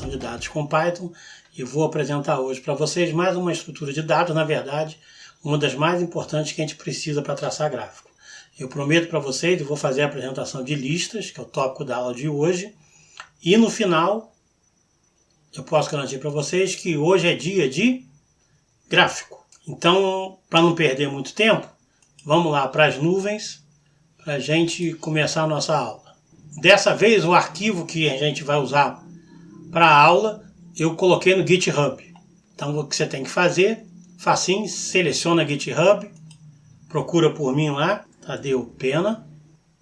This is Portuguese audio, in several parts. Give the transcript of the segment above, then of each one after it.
apresentação de dados com Python e vou apresentar hoje para vocês mais uma estrutura de dados, na verdade, uma das mais importantes que a gente precisa para traçar gráfico. Eu prometo para vocês, eu vou fazer a apresentação de listas, que é o tópico da aula de hoje, e no final eu posso garantir para vocês que hoje é dia de gráfico. Então, para não perder muito tempo, vamos lá para as nuvens para a gente começar a nossa aula. Dessa vez, o arquivo que a gente vai usar para a aula, eu coloquei no GitHub. Então, o que você tem que fazer, facinho, seleciona GitHub, procura por mim lá, Tadeu Pena,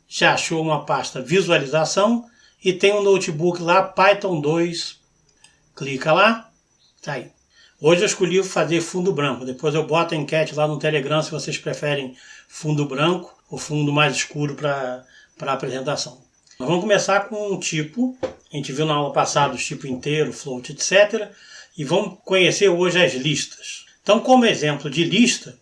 já achou uma pasta visualização e tem um notebook lá, Python 2, clica lá, tá aí. Hoje eu escolhi fazer fundo branco, depois eu boto a enquete lá no Telegram se vocês preferem fundo branco ou fundo mais escuro para a apresentação. Nós vamos começar com um tipo, a gente viu na aula passada os tipos inteiro, float, etc. E vamos conhecer hoje as listas. Então, como exemplo de lista,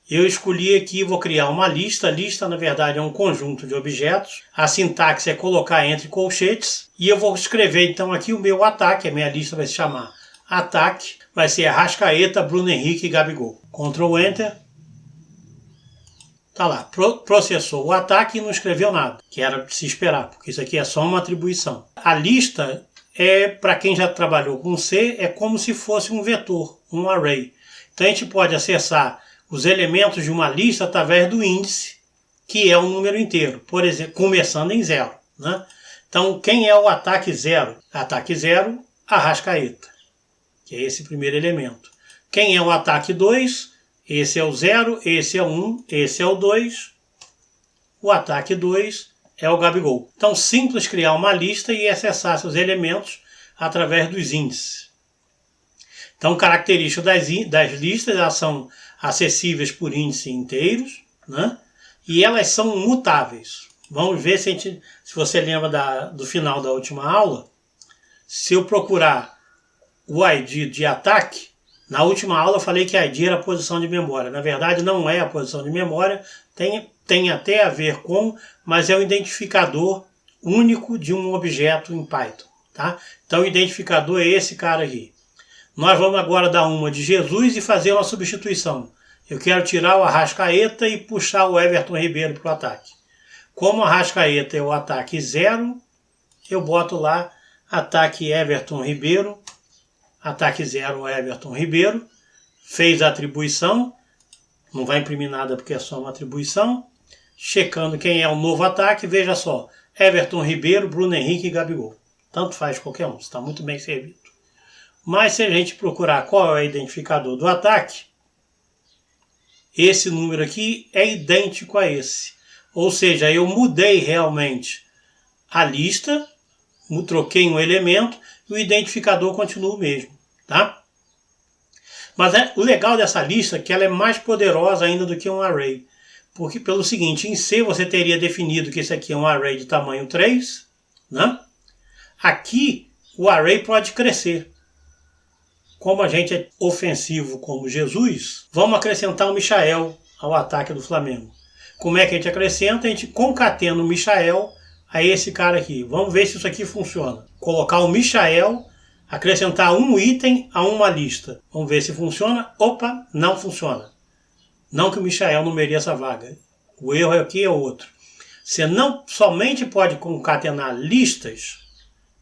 eu escolhi aqui, vou criar uma lista. Lista, na verdade, é um conjunto de objetos. A sintaxe é colocar entre colchetes. E eu vou escrever, então, aqui o meu ataque. A minha lista vai se chamar ataque. Vai ser Arrascaeta, Bruno Henrique e Gabigol. Ctrl Enter. Tá lá, processou o ataque e não escreveu nada, que era de se esperar, porque isso aqui é só uma atribuição. A lista é, para quem já trabalhou com C, é como se fosse um vetor, um array. Então a gente pode acessar os elementos de uma lista através do índice, que é um número inteiro, por exemplo, começando em 0. Né? Então quem é o ataque 0? Ataque 0, Arrascaeta, que é esse primeiro elemento. Quem é o ataque 2? Esse é o 0, esse é o 1, esse é o 2. O ataque 2 é o Gabigol. Então, simples criar uma lista e acessar seus elementos através dos índices. Então, características das listas, elas são acessíveis por índice inteiros, né? E elas são mutáveis. Vamos ver se você lembra do final da última aula. Se eu procurar o ID de ataque, na última aula eu falei que a ID era a posição de memória. Na verdade, não é a posição de memória, tem até a ver com, mas é o identificador único de um objeto em Python. Tá? Então o identificador é esse cara aqui. Nós vamos agora dar uma de Jesus e fazer uma substituição. Eu quero tirar o Arrascaeta e puxar o Everton Ribeiro para o ataque. Como o Arrascaeta é o ataque 0, eu boto lá ataque Everton Ribeiro. Ataque 0, Everton Ribeiro, fez a atribuição, não vai imprimir nada porque é só uma atribuição, checando quem é o novo ataque, veja só, Everton Ribeiro, Bruno Henrique e Gabigol. Tanto faz qualquer um, está muito bem servido. Mas se a gente procurar qual é o identificador do ataque, esse número aqui é idêntico a esse. Ou seja, eu mudei realmente a lista, troquei um elemento, e o identificador continua o mesmo, tá? Mas o legal dessa lista é que ela é mais poderosa ainda do que um array. Porque pelo seguinte, em C você teria definido que esse aqui é um array de tamanho 3, né? Aqui o array pode crescer. Como a gente é ofensivo como Jesus, vamos acrescentar o Michael ao ataque do Flamengo. Como é que a gente acrescenta? A gente concatena o Michael a esse cara aqui. Vamos ver se isso aqui funciona. Colocar o Michael, acrescentar um item a uma lista. Vamos ver se funciona. Opa, não funciona. Não que o Michael não mereça a vaga. O erro aqui é outro. Você não somente pode concatenar listas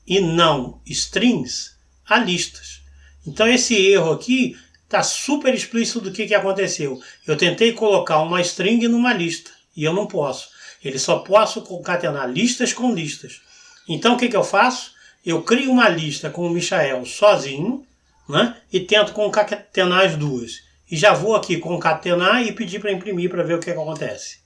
e não strings a listas. Então esse erro aqui está super explícito do que aconteceu. Eu tentei colocar uma string numa lista e eu não posso. Ele só posso concatenar listas com listas. Então o que eu faço? Eu crio uma lista com o Michael sozinho, né? E tento concatenar as duas. E já vou aqui concatenar e pedir para imprimir para ver o que acontece.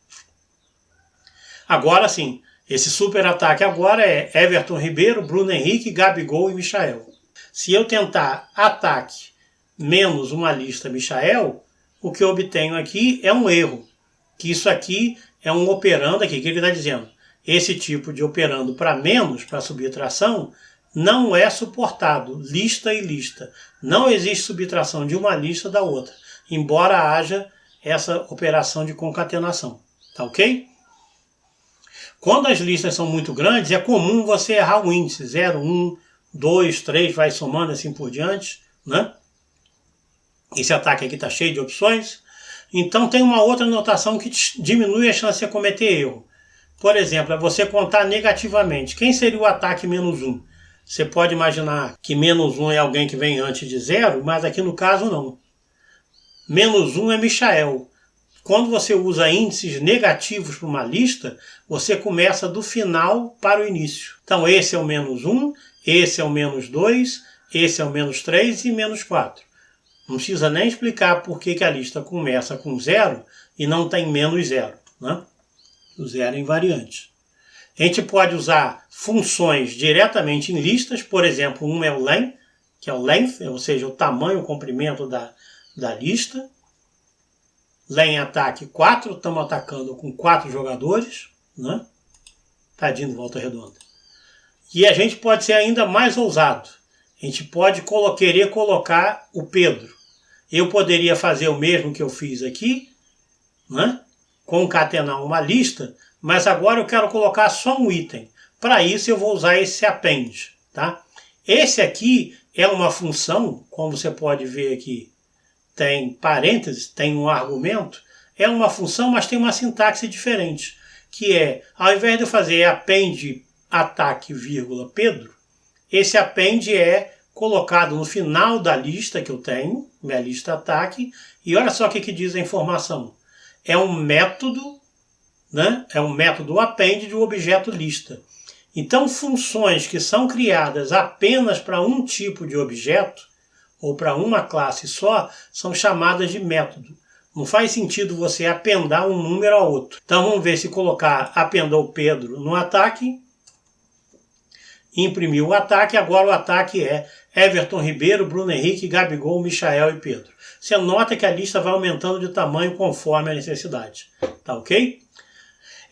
Agora sim, esse super ataque agora é Everton Ribeiro, Bruno Henrique, Gabigol e Michael. Se eu tentar ataque menos uma lista Michael, o que eu obtenho aqui é um erro. Que isso aqui é um operando aqui. O que ele está dizendo? Esse tipo de operando para menos, para subtração, não é suportado. Lista e lista. Não existe subtração de uma lista da outra, embora haja essa operação de concatenação. Tá ok? Quando as listas são muito grandes, é comum você errar o índice 0, 1, 2, 3, vai somando assim por diante, né? Esse ataque aqui está cheio de opções. Então tem uma outra notação que diminui a chance de você cometer erro. Por exemplo, é você contar negativamente. Quem seria o ataque -1? Você pode imaginar que -1 é alguém que vem antes de 0, mas aqui no caso não. -1 é Michael. Quando você usa índices negativos para uma lista, você começa do final para o início. Então esse é o -1, esse é o -2, esse é o -3 e -4. Não precisa nem explicar por que a lista começa com 0 e não tem -0, né? O 0 é invariante. A gente pode usar funções diretamente em listas, por exemplo, uma é o len, que é o length, ou seja, o tamanho, o comprimento da lista. Len ataque 4, estamos atacando com 4 jogadores, né? Tadinho de Volta Redonda. E a gente pode ser ainda mais ousado. A gente pode querer colocar o Pedro. Eu poderia fazer o mesmo que eu fiz aqui, né? Concatenar uma lista, mas agora eu quero colocar só um item. Para isso eu vou usar esse append, tá? Esse aqui é uma função, como você pode ver aqui, tem parênteses, tem um argumento, é uma função, mas tem uma sintaxe diferente, que é, ao invés de eu fazer append ataque, vírgula, Pedro, esse append é colocado no final da lista que eu tenho, minha lista ataque, e olha só o que diz a informação. É um método, né? É um método append de um objeto lista. Então, funções que são criadas apenas para um tipo de objeto, ou para uma classe só, são chamadas de método. Não faz sentido você apendar um número a outro. Então, vamos ver se colocar apendou Pedro no ataque, imprimir o ataque, agora o ataque é Everton Ribeiro, Bruno Henrique, Gabigol, Michael e Pedro. Você nota que a lista vai aumentando de tamanho conforme a necessidade. Tá ok?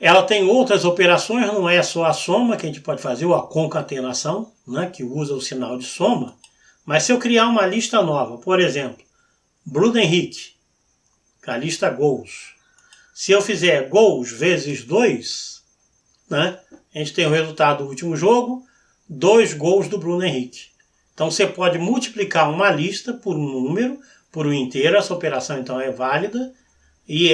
Ela tem outras operações, não é só a soma que a gente pode fazer, ou a concatenação, né, que usa o sinal de soma. Mas se eu criar uma lista nova, por exemplo, Bruno Henrique, a lista gols. Se eu fizer gols vezes 2, né, a gente tem o resultado do último jogo, 2 gols do Bruno Henrique. Então você pode multiplicar uma lista por um número, por um inteiro, essa operação então é válida, e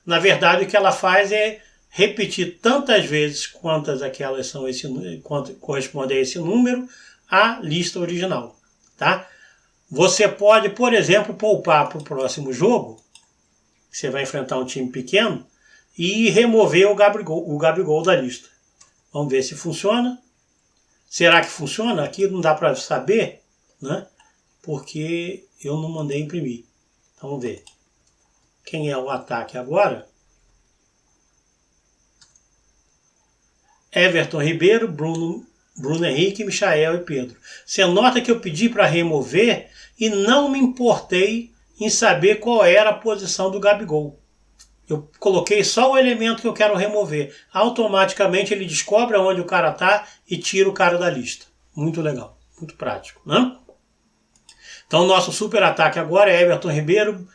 na verdade o que ela faz é repetir tantas vezes quantas aquelas são quanto corresponde a esse número, a lista original, tá? Você pode, por exemplo, poupar para o próximo jogo, que você vai enfrentar um time pequeno, e remover o Gabigol da lista. Vamos ver se funciona. Será que funciona? Aqui não dá para saber, né? Porque eu não mandei imprimir. Então vamos ver. Quem é o ataque agora? Everton Ribeiro, Bruno Henrique, Michael e Pedro. Você nota que eu pedi para remover e não me importei em saber qual era a posição do Gabigol. Eu coloquei só o elemento que eu quero remover. Automaticamente ele descobre onde o cara está e tira o cara da lista. Muito legal, muito prático, né? Então o nosso super ataque agora é Everton Ribeiro,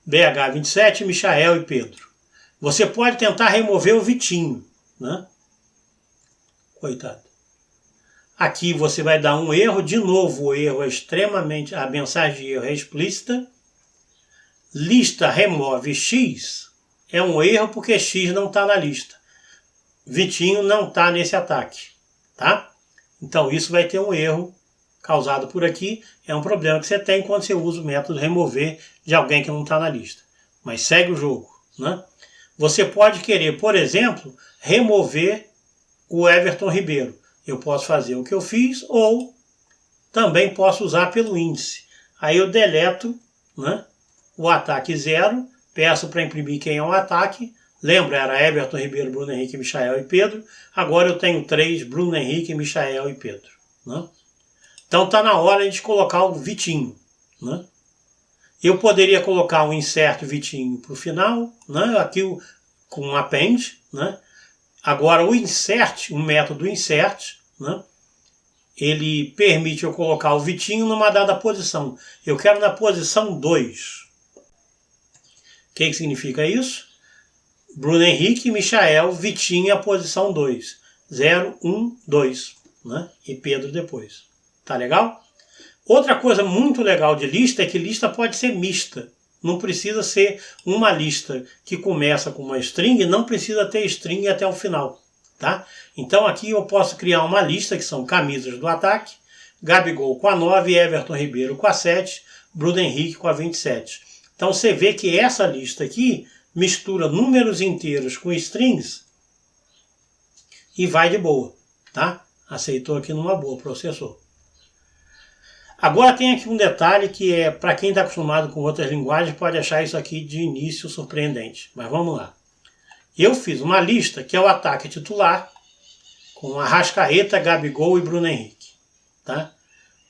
BH27, Michael e Pedro. Você pode tentar remover o Vitinho, né? Coitado. Aqui você vai dar um erro, de novo o erro é extremamente, a mensagem de erro é explícita. Lista remove X é um erro porque X não está na lista. Vitinho não está nesse ataque, tá? Então isso vai ter um erro causado por aqui, é um problema que você tem quando você usa o método remover de alguém que não está na lista. Mas segue o jogo, né? Você pode querer, por exemplo, remover o Everton Ribeiro. Eu posso fazer o que eu fiz ou também posso usar pelo índice. Aí eu deleto, né, o ataque 0, peço para imprimir quem é o ataque. Lembra, era Everton Ribeiro, Bruno Henrique, Michael e Pedro. Agora eu tenho 3, Bruno Henrique, Michael e Pedro, né? Então está na hora de colocar o Vitinho, né? Eu poderia colocar um insert Vitinho para o final, né? Aqui com um append, né? Agora o insert, o método insert, né? Ele permite eu colocar o Vitinho numa dada posição. Eu quero na posição 2. O que significa isso? Bruno Henrique, Michael, Vitinho a posição 2. 0, 1, 2. Né? E Pedro depois. Tá legal? Outra coisa muito legal de lista é que lista pode ser mista. Não precisa ser uma lista que começa com uma string, não precisa ter string até o final. Tá? Então aqui eu posso criar uma lista que são camisas do ataque, Gabigol com a 9, Everton Ribeiro com a 7, Bruno Henrique com a 27. Então você vê que essa lista aqui mistura números inteiros com strings e vai de boa. Tá? Aceitou aqui numa boa, processor. Agora tem aqui um detalhe que é, para quem está acostumado com outras linguagens, pode achar isso aqui de início surpreendente. Mas vamos lá. Eu fiz uma lista que é o ataque titular, com Arrascaeta, Gabigol e Bruno Henrique. Tá?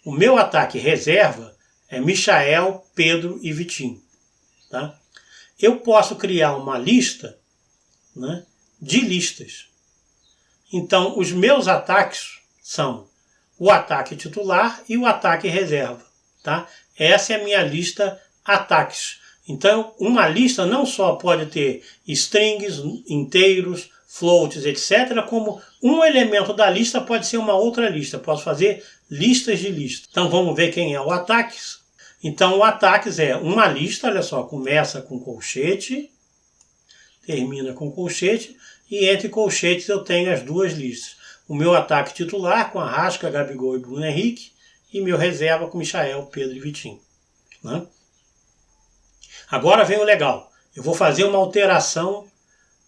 O meu ataque reserva é Michael, Pedro e Vitinho. Tá? Eu posso criar uma lista, né, de listas. Então, os meus ataques são o ataque titular e o ataque reserva. Tá? Essa é a minha lista ataques. Então, uma lista não só pode ter strings, inteiros, floats, etc., como um elemento da lista pode ser uma outra lista. Posso fazer listas de listas. Então, vamos ver quem é o ataques. Então, o ataques é uma lista, olha só, começa com colchete, termina com colchete, e entre colchetes eu tenho as duas listas. O meu ataque titular com Arrasca, Gabigol e Bruno Henrique, e meu reserva com Michael, Pedro e Vitinho. Né? Agora vem o legal. Eu vou fazer uma alteração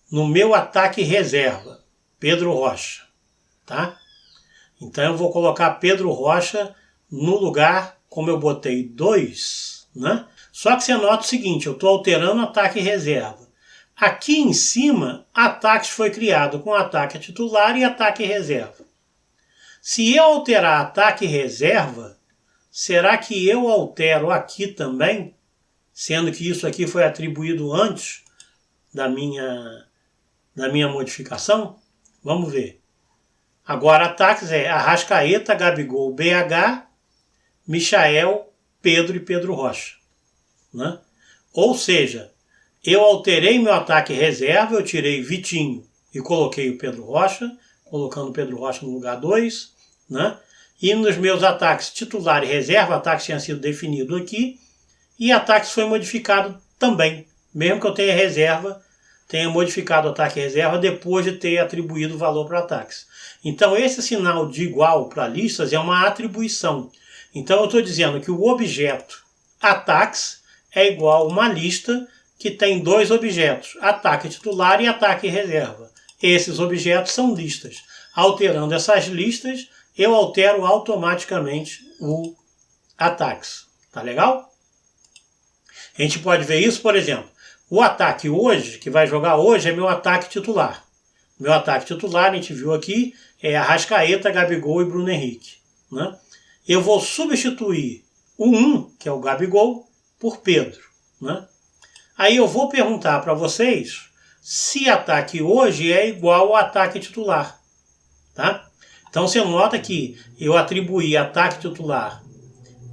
no meu ataque reserva, Pedro Rocha. Tá? Então eu vou colocar Pedro Rocha no lugar, como eu botei 2, né? Só que você nota o seguinte, eu estou alterando o ataque reserva. Aqui em cima, ataques foi criado com ataque titular e ataque reserva. Se eu alterar ataque reserva, será que eu altero aqui também? Sendo que isso aqui foi atribuído antes da minha modificação? Vamos ver. Agora ataques é Arrascaeta, Gabigol, BH, Michael, Pedro e Pedro Rocha. Né? Ou seja, eu alterei meu ataque reserva, eu tirei Vitinho e coloquei o Pedro Rocha, colocando o Pedro Rocha no lugar 2. Né? E nos meus ataques titular e reserva, ataques tinha sido definido aqui, e ataques foi modificado também, mesmo que eu tenha reserva, tenha modificado o ataque reserva depois de ter atribuído valor para ataques. Então esse sinal de igual para listas é uma atribuição. Então eu estou dizendo que o objeto ataques é igual a uma lista que tem dois objetos, ataque titular e ataque reserva. Esses objetos são listas. Alterando essas listas, eu altero automaticamente o ataques. Tá legal? A gente pode ver isso, por exemplo, o ataque hoje, que vai jogar hoje, é meu ataque titular. Meu ataque titular, a gente viu aqui, é Arrascaeta, Gabigol e Bruno Henrique. Né? Eu vou substituir o 1, que é o Gabigol, por Pedro. Né? Aí eu vou perguntar para vocês se ataque hoje é igual ao ataque titular. Tá? Então você nota que eu atribuí ataque titular.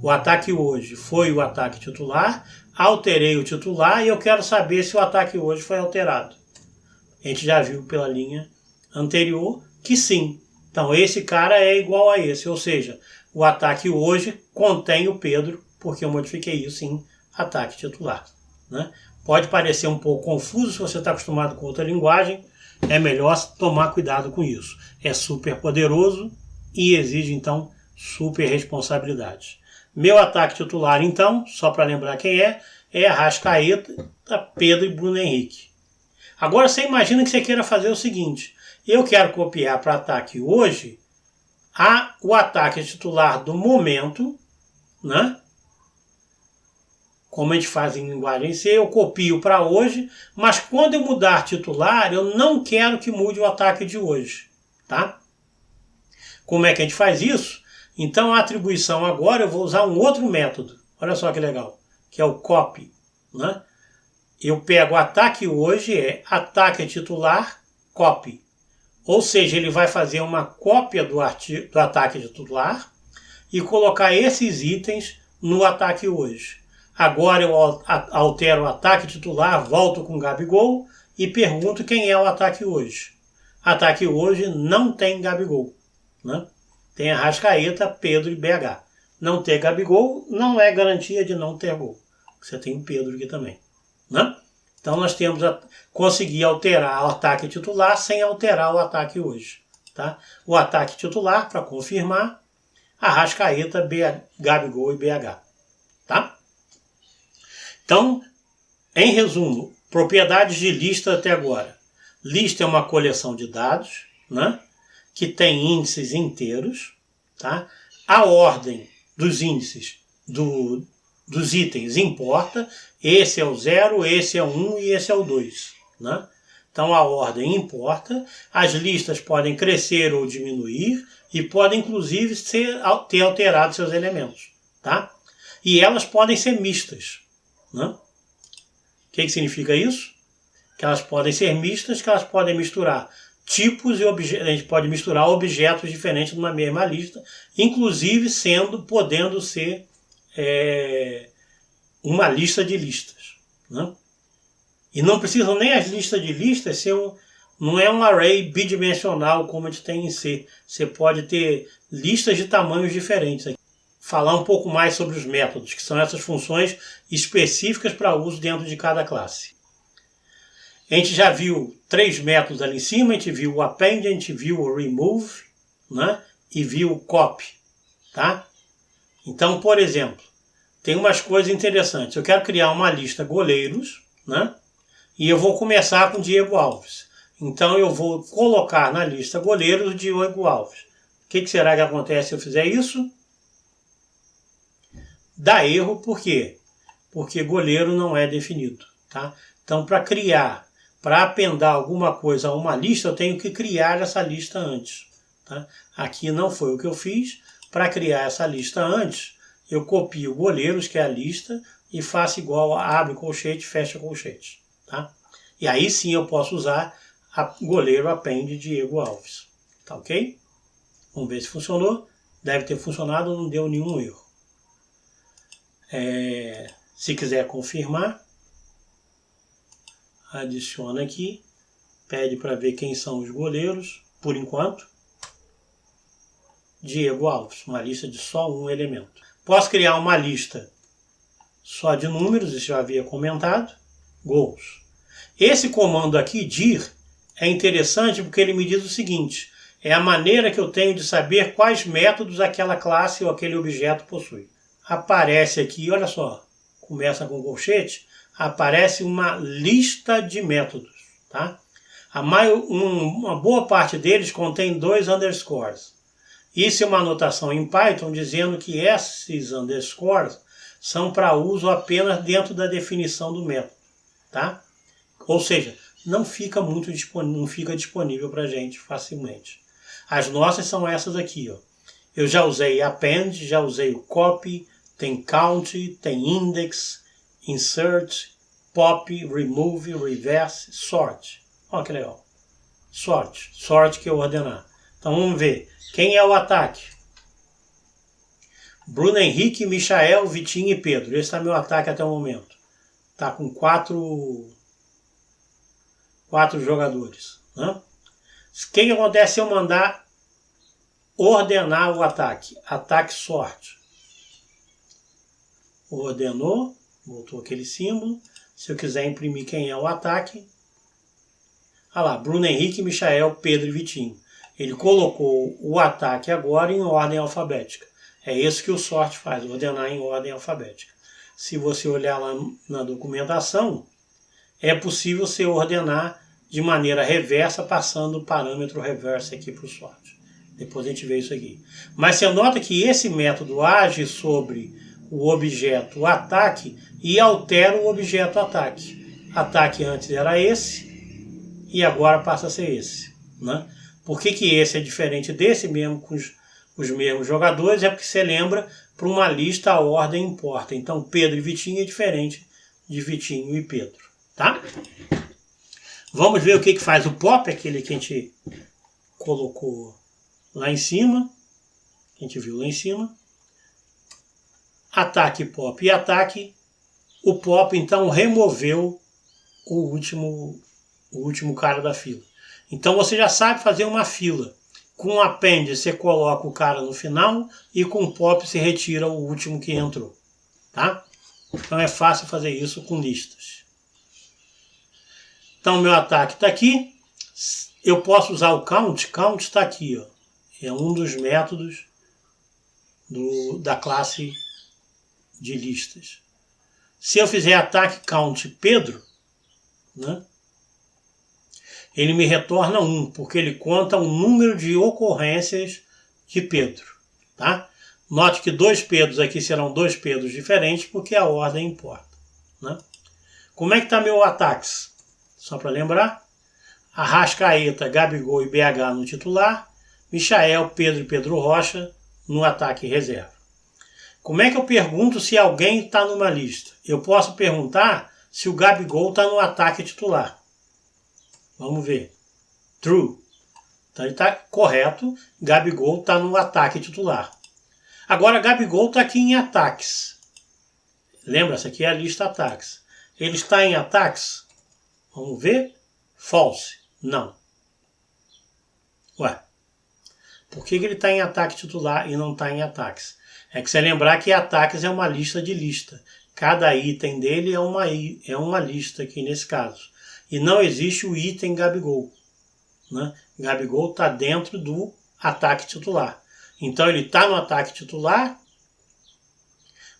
O ataque hoje foi o ataque titular, alterei o titular e eu quero saber se o ataque hoje foi alterado. A gente já viu pela linha anterior que sim. Então esse cara é igual a esse, ou seja, o ataque hoje contém o Pedro, porque eu modifiquei isso em ataque titular. Né? Pode parecer um pouco confuso se você está acostumado com outra linguagem, é melhor tomar cuidado com isso. É super poderoso e exige então super responsabilidade. Meu ataque titular então, só para lembrar quem é Arrascaeta, Pedro e Bruno Henrique. Agora você imagina que você queira fazer o seguinte, eu quero copiar para ataque hoje o ataque titular do momento, né? Como a gente faz em linguagem C, eu copio para hoje, mas quando eu mudar titular, eu não quero que mude o ataque de hoje. Tá? Como é que a gente faz isso? Então a atribuição agora eu vou usar um outro método. Olha só que legal, que é o copy. Né? Eu pego o ataque hoje, é ataque titular, copy. Ou seja, ele vai fazer uma cópia do ataque titular e colocar esses itens no ataque hoje. Agora eu altero o ataque titular, volto com Gabigol e pergunto quem é o ataque hoje. Ataque hoje não tem Gabigol. Né? Tem Arrascaeta, Pedro e BH. Não ter Gabigol não é garantia de não ter gol. Você tem o Pedro aqui também. Né? Então nós temos conseguir alterar o ataque titular sem alterar o ataque hoje. Tá? O ataque titular, para confirmar, Arrascaeta, Gabigol e BH. Tá? Então, em resumo, propriedades de lista até agora. Lista é uma coleção de dados, né, que tem índices inteiros. Tá? A ordem dos índices dos itens importa. Esse é o 0, esse é o 1 e esse é o 2. Né? Então a ordem importa. As listas podem crescer ou diminuir e podem inclusive ter alterado seus elementos. Tá? E elas podem ser mistas. Né? O que significa isso? Que elas podem ser mistas, que elas podem misturar tipos e objetos. A gente pode misturar objetos diferentes numa mesma lista, inclusive podendo ser uma lista de listas. Né? E não precisam nem as listas de listas ser não é um array bidimensional como a gente tem em C. Você pode ter listas de tamanhos diferentes. Falar um pouco mais sobre os métodos, que são essas funções específicas para uso dentro de cada classe. A gente já viu 3 métodos ali em cima, a gente viu o append, a gente viu o remove, né? E viu o copy. Tá? Então, por exemplo, tem umas coisas interessantes. Eu quero criar uma lista goleiros, né? E eu vou começar com Diego Alves. Então eu vou colocar na lista goleiros Diego Alves. O que será que acontece se eu fizer isso? Dá erro, por quê? Porque goleiro não é definido. Tá? Então, para apendar alguma coisa a uma lista, eu tenho que criar essa lista antes. Tá? Aqui não foi o que eu fiz. Para criar essa lista antes, eu copio goleiros, que é a lista, e faço igual a abre colchete, fecha colchete. Tá? E aí sim eu posso usar goleiro append Diego Alves. Tá ok? Vamos ver se funcionou. Deve ter funcionado, não deu nenhum erro. Se quiser confirmar, adiciona aqui, pede para ver quem são os goleiros, por enquanto. Diego Alves, uma lista de só um elemento. Posso criar uma lista só de números, isso já havia comentado, gols. Esse comando aqui, dir, é interessante porque ele me diz o seguinte, é a maneira que eu tenho de saber quais métodos aquela classe ou aquele objeto possui. Aparece aqui, olha só, começa com colchete, aparece uma lista de métodos. Tá? Uma boa parte deles contém 2 underscores. Isso é uma anotação em Python dizendo que esses underscores são para uso apenas dentro da definição do método. Tá? Ou seja, não fica disponível para a gente facilmente. As nossas são essas aqui. Ó. Eu já usei append, já usei o copy, tem count, tem index, insert, pop, remove, reverse, sort. Olha que legal. Sort que é ordenar. Então vamos ver. Quem é o ataque? Bruno Henrique, Michael, Vitinho e Pedro. Esse está meu ataque até o momento. Está com 4 jogadores. Né? O que acontece se eu mandar ordenar o ataque? Ataque sort. Ordenou, voltou aquele símbolo. Se eu quiser imprimir quem é o ataque, olha lá, Bruno Henrique, Michael, Pedro e Vitinho. Ele colocou o ataque agora em ordem alfabética. É isso que o sort faz, ordenar em ordem alfabética. Se você olhar lá na documentação, é possível você ordenar de maneira reversa, passando o parâmetro reverse aqui para o sort. Depois a gente vê isso aqui. Mas você nota que esse método age sobre o objeto ataque e altera o objeto ataque. Ataque antes era esse e agora passa a ser esse. Né? Por que esse é diferente desse mesmo com os mesmos jogadores? É porque você lembra, para uma lista a ordem importa. Então Pedro e Vitinho é diferente de Vitinho e Pedro. Tá? Vamos ver o que faz o pop, aquele que a gente colocou lá em cima. Que a gente viu lá em cima. Ataque, pop e ataque. O pop então removeu o último cara da fila. Então você já sabe fazer uma fila. Com append você coloca o cara no final e com pop você retira o último que entrou, tá? Então é fácil fazer isso com listas. Então meu ataque está aqui. Eu posso usar o count. Count está aqui, ó. É um dos métodos da classe de listas. Se eu fizer ataque count Pedro, né, ele me retorna 1, porque ele conta o número de ocorrências de Pedro. Tá? Note que 2 Pedros aqui serão 2 Pedros diferentes, porque a ordem importa. Né? Como é que está meu ataques? Só para lembrar, Arrascaeta, Gabigol e BH no titular, Michael, Pedro e Pedro Rocha no ataque reserva. Como é que eu pergunto se alguém está numa lista? Eu posso perguntar se o Gabigol está no ataque titular. Vamos ver. True. Então ele está correto. Gabigol está no ataque titular. Agora Gabigol está aqui em ataques. Lembra, essa aqui é a lista ataques. Ele está em ataques? Vamos ver. False. Não. Ué. Por que ele está em ataque titular e não está em ataques? É que você lembrar que ataques é uma lista de lista. Cada item dele é uma lista aqui nesse caso. E não existe o item Gabigol. Né? Gabigol está dentro do ataque titular. Então ele está no ataque titular,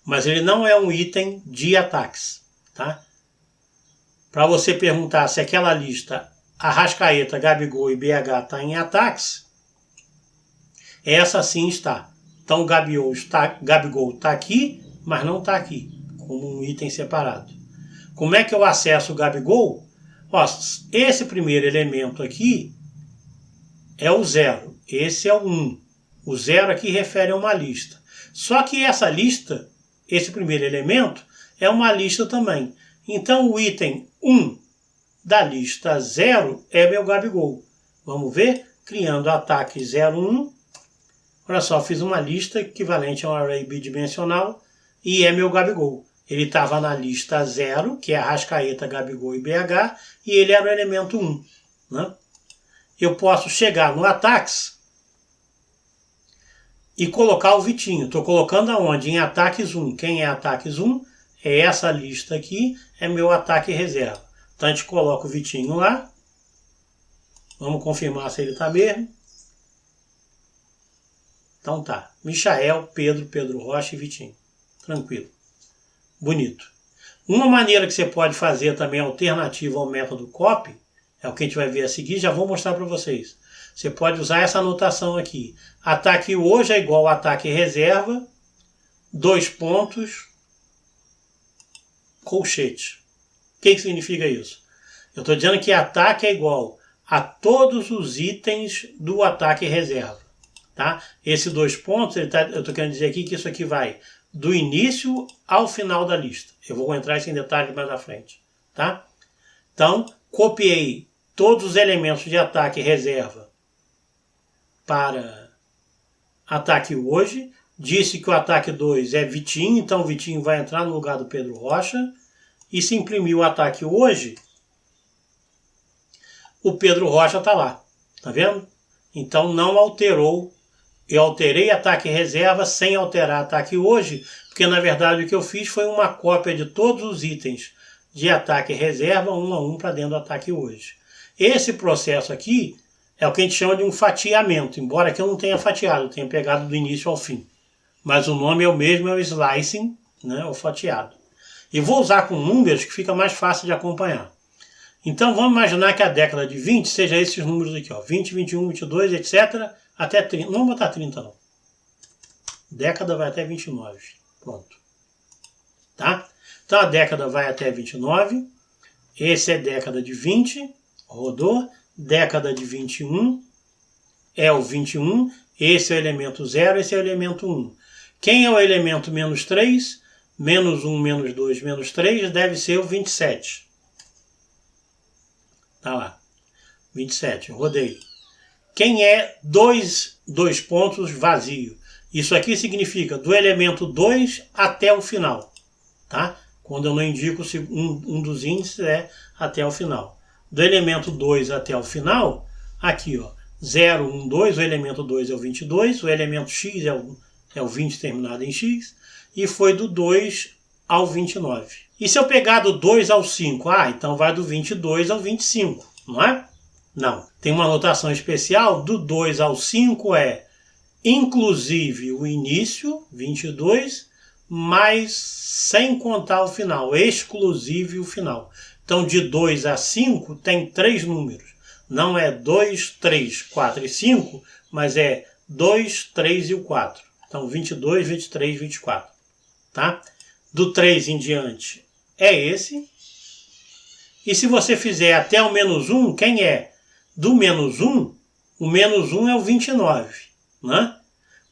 mas ele não é um item de ataques. Tá? Para você perguntar se aquela lista Arrascaeta, Gabigol e BH está em ataques, essa sim está. Então o Gabigol está aqui, mas não está aqui, como um item separado. Como é que eu acesso o Gabigol? Ó, esse primeiro elemento aqui é o 0, esse é o 1. O 0 aqui refere a uma lista. Só que essa lista, esse primeiro elemento, é uma lista também. Então o item 1 da lista 0 é meu Gabigol. Vamos ver? Criando ataque 0, 1. Olha só, fiz uma lista equivalente a um array bidimensional e é meu Gabigol. Ele estava na lista 0, que é Arrascaeta, Gabigol e BH, e ele era o elemento 1. Né? Eu posso chegar no ataques e colocar o Vitinho. Estou colocando aonde? Em ataques 1. Quem é ataques 1? É essa lista aqui, é meu ataque reserva. Então a gente coloca o Vitinho lá. Vamos confirmar se ele está mesmo. Então tá, Michael, Pedro, Pedro Rocha e Vitinho. Tranquilo. Bonito. Uma maneira que você pode fazer também alternativa ao método copy, é o que a gente vai ver a seguir, já vou mostrar para vocês. Você pode usar essa anotação aqui. Ataque hoje é igual a ataque reserva, 2 pontos, colchete. O que significa isso? Eu estou dizendo que ataque é igual a todos os itens do ataque reserva. Tá? Esses 2 pontos, eu estou querendo dizer aqui que isso aqui vai do início ao final da lista. Eu vou entrar isso em detalhe mais à frente. Tá? Então, copiei todos os elementos de ataque reserva para ataque hoje. Disse que o ataque 2 é Vitinho, então o Vitinho vai entrar no lugar do Pedro Rocha. E se imprimir o ataque hoje, o Pedro Rocha está lá. Tá vendo? Então não alterou. Eu alterei ataque reserva sem alterar ataque hoje, porque na verdade o que eu fiz foi uma cópia de todos os itens de ataque reserva, 1 a 1 para dentro do ataque hoje. Esse processo aqui é o que a gente chama de um fatiamento, embora aqui eu não tenha fatiado, eu tenha pegado do início ao fim. Mas o nome é o mesmo, é o slicing, né, o fatiado. E vou usar com números que fica mais fácil de acompanhar. Então vamos imaginar que a década de 20 seja esses números aqui, ó, 20, 21, 22, etc., até 30. Não vou botar 30 não. Década vai até 29. Pronto. Tá? Então a década vai até 29. Esse é década de 20. Rodou. Década de 21 é o 21. Esse é o elemento 0, esse é o elemento 1. Quem é o elemento menos 3? Menos 1, menos 2, menos 3 deve ser o 27. Tá lá. 27. Rodei. Quem é 2 pontos vazio? Isso aqui significa do elemento 2 até o final. Tá? Quando eu não indico se um dos índices é até o final. Do elemento 2 até o final, aqui ó, 0, 1, 2, o elemento 2 é o 22, o elemento x é o 20 terminado em x, e foi do 2 ao 29. E se eu pegar do 2 ao 5? Então vai do 22 ao 25, não é? Não. Tem uma notação especial, do 2 ao 5 é inclusive o início, 22, mas sem contar o final, exclusive o final. Então de 2 a 5 tem 3 números. Não é 2, 3, 4 e 5, mas é 2, 3 e o 4. Então 22, 23, 24. Tá? Do 3 em diante é esse. E se você fizer até o menos 1, quem é? Do menos 1, o menos 1 é o 29. Né?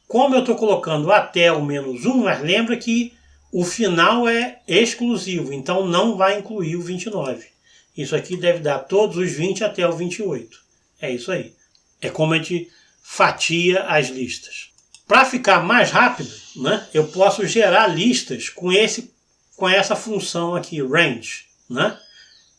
Como eu estou colocando até o menos 1, mas lembra que o final é exclusivo, então não vai incluir o 29. Isso aqui deve dar todos os 20 até o 28. É isso aí. É como a gente fatia as listas. Para ficar mais rápido, né, eu posso gerar listas com essa função aqui, range. Né?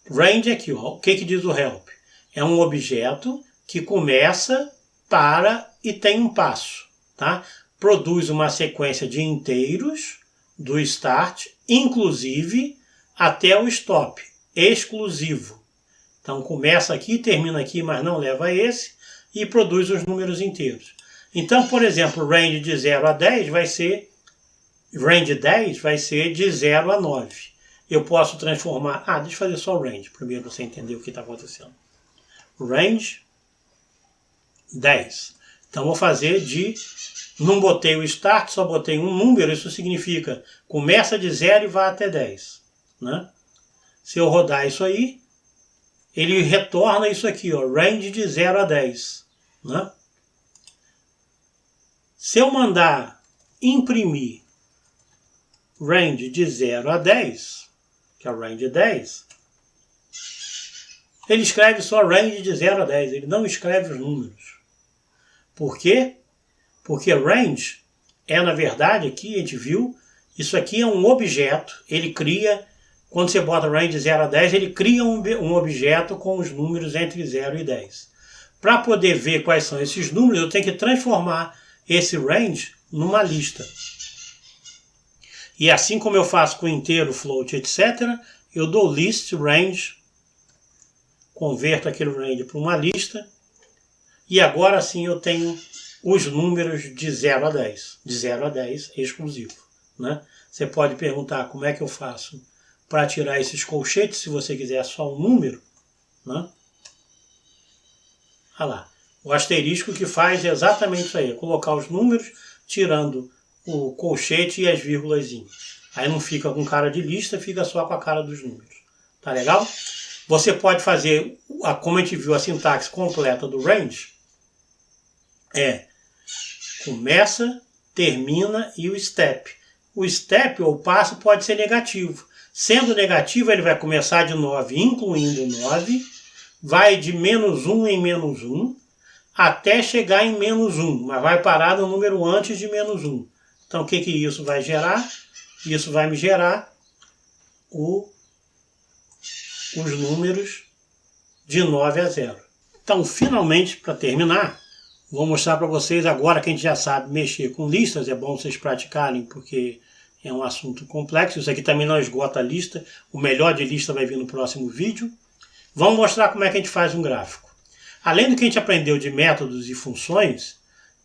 Range aqui, ó, o que diz o help? É um objeto que começa, para e tem um passo. Tá? Produz uma sequência de inteiros do start, inclusive até o stop, exclusivo. Então começa aqui, termina aqui, mas não leva a esse, e produz os números inteiros. Então, por exemplo, range de 0 a 10 vai ser, range 10 vai ser de 0 a 9. Eu posso transformar, deixa eu fazer só o range, primeiro você entender o que está acontecendo. Range 10. Então vou fazer de, não botei o start, só botei um número, isso significa começa de 0 e vai até 10. Né? Se eu rodar isso aí, ele retorna isso aqui, ó, range de 0 a 10. Né? Se eu mandar imprimir range de 0 a 10, que é o range 10, ele escreve só range de 0 a 10, ele não escreve os números. Por quê? Porque range é, na verdade, aqui a gente viu, isso aqui é um objeto, ele cria, quando você bota range de 0 a 10, ele cria um objeto com os números entre 0 e 10. Para poder ver quais são esses números, eu tenho que transformar esse range numa lista. E assim como eu faço com inteiro, float, etc., eu dou list range, converto aquele range para uma lista, e agora sim eu tenho os números de 0 a 10. De 0 a 10 exclusivo. Né? Você pode perguntar como é que eu faço para tirar esses colchetes, se você quiser só um número. Né? Olha lá. O asterisco que faz é exatamente isso aí, é colocar os números, tirando o colchete e as vírgulas. Aí não fica com cara de lista, fica só com a cara dos números. Tá legal? Você pode fazer, como a gente viu a sintaxe completa do range, começa, termina e o step. O step ou passo pode ser negativo. Sendo negativo, ele vai começar de 9, incluindo 9, vai de menos 1 em menos 1, até chegar em menos 1, mas vai parar no número antes de menos 1. Então, o que isso vai gerar? Isso vai me gerar os números de 9 a 0. Então, finalmente, para terminar, vou mostrar para vocês agora que a gente já sabe mexer com listas. É bom vocês praticarem, porque é um assunto complexo. Isso aqui também não esgota a lista. O melhor de lista vai vir no próximo vídeo. Vamos mostrar como é que a gente faz um gráfico. Além do que a gente aprendeu de métodos e funções,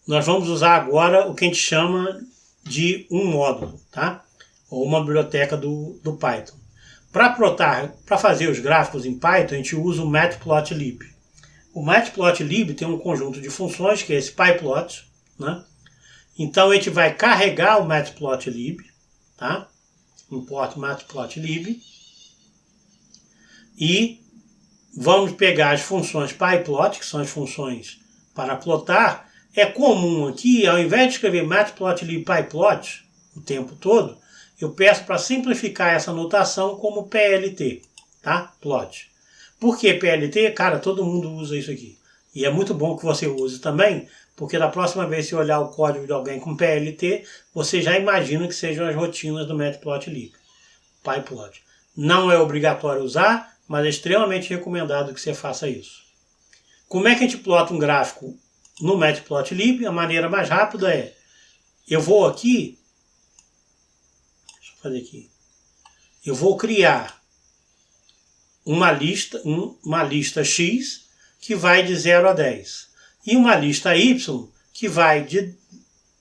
nós vamos usar agora o que a gente chama de um módulo, tá? Ou uma biblioteca do Python. Para fazer os gráficos em Python, a gente usa o Matplotlib. O Matplotlib tem um conjunto de funções, que é esse pyplot. Né? Então a gente vai carregar o Matplotlib, tá? Import Matplotlib. E vamos pegar as funções pyplot, que são as funções para plotar. É comum aqui, ao invés de escrever Matplotlib pyplot o tempo todo, eu peço para simplificar essa notação como PLT, tá? Plot. Por que PLT? Cara, todo mundo usa isso aqui. E é muito bom que você use também, porque da próxima vez que você olhar o código de alguém com PLT, você já imagina que sejam as rotinas do Matplotlib. PyPlot. Não é obrigatório usar, mas é extremamente recomendado que você faça isso. Como é que a gente plota um gráfico no Matplotlib? A maneira mais rápida é, eu vou aqui, deixa eu fazer aqui, eu vou criar uma lista X que vai de 0 a 10 e uma lista Y que vai de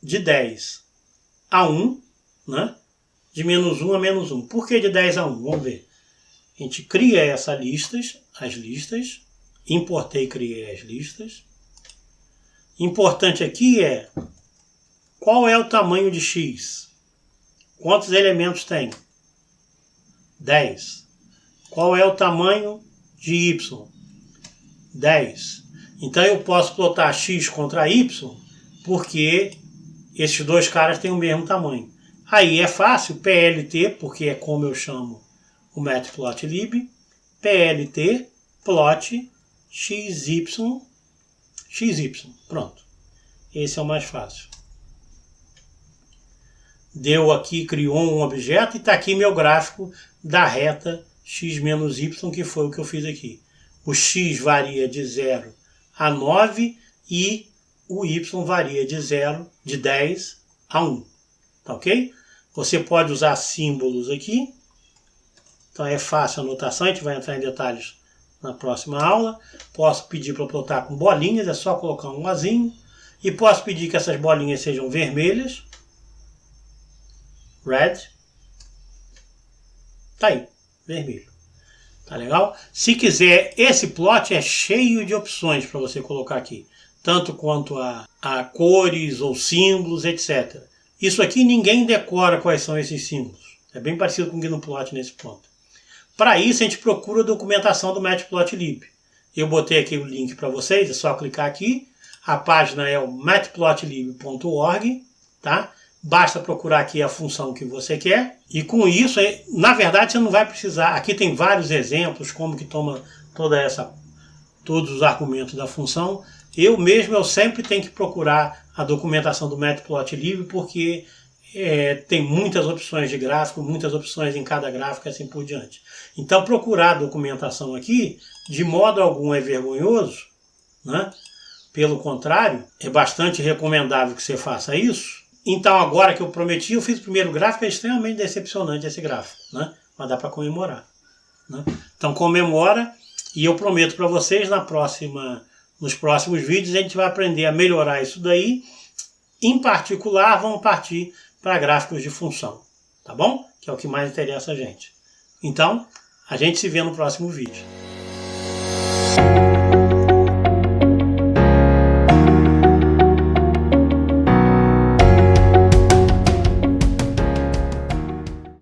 10 a 1, né? De menos 1 a menos 1. Por que de 10 a 1? Vamos ver. A gente cria essas listas, as listas, importei e criei as listas. Importante aqui é qual é o tamanho de X? Quantos elementos tem? 10. Qual é o tamanho de Y? 10. Então eu posso plotar X contra Y porque esses dois caras têm o mesmo tamanho. Aí é fácil, PLT, porque é como eu chamo o Matplotlib, PLT, plot, XY, pronto. Esse é o mais fácil. Deu aqui, criou um objeto e está aqui meu gráfico da reta x menos y, que foi o que eu fiz aqui. O x varia de 0 a 9 e o y varia de 10 a 1. Tá ok? Você pode usar símbolos aqui. Então é fácil a anotação, a gente vai entrar em detalhes na próxima aula. Posso pedir para plotar com bolinhas, é só colocar um ozinho. E posso pedir que essas bolinhas sejam vermelhas. Red. Tá aí, vermelho. Tá legal? Se quiser, esse plot é cheio de opções para você colocar aqui. Tanto quanto a cores ou símbolos, etc. Isso aqui ninguém decora quais são esses símbolos. É bem parecido com o GnuPlot nesse ponto. Para isso, a gente procura a documentação do Matplotlib. Eu botei aqui o link para vocês, é só clicar aqui. A página é o matplotlib.org, tá? Basta procurar aqui a função que você quer. E com isso, na verdade, você não vai precisar. Aqui tem vários exemplos, como que toma todos os argumentos da função. Eu sempre tenho que procurar a documentação do Matplotlib, porque tem muitas opções de gráfico, muitas opções em cada gráfico e assim por diante. Então, procurar a documentação aqui, de modo algum é vergonhoso, né? Pelo contrário, é bastante recomendável que você faça isso. Então, agora que eu prometi, eu fiz o primeiro gráfico, é extremamente decepcionante esse gráfico, né? Mas dá para comemorar, né? Então, comemora, e eu prometo para vocês, nos próximos vídeos, a gente vai aprender a melhorar isso daí. Em particular, vamos partir para gráficos de função, tá bom? Que é o que mais interessa a gente. Então, a gente se vê no próximo vídeo.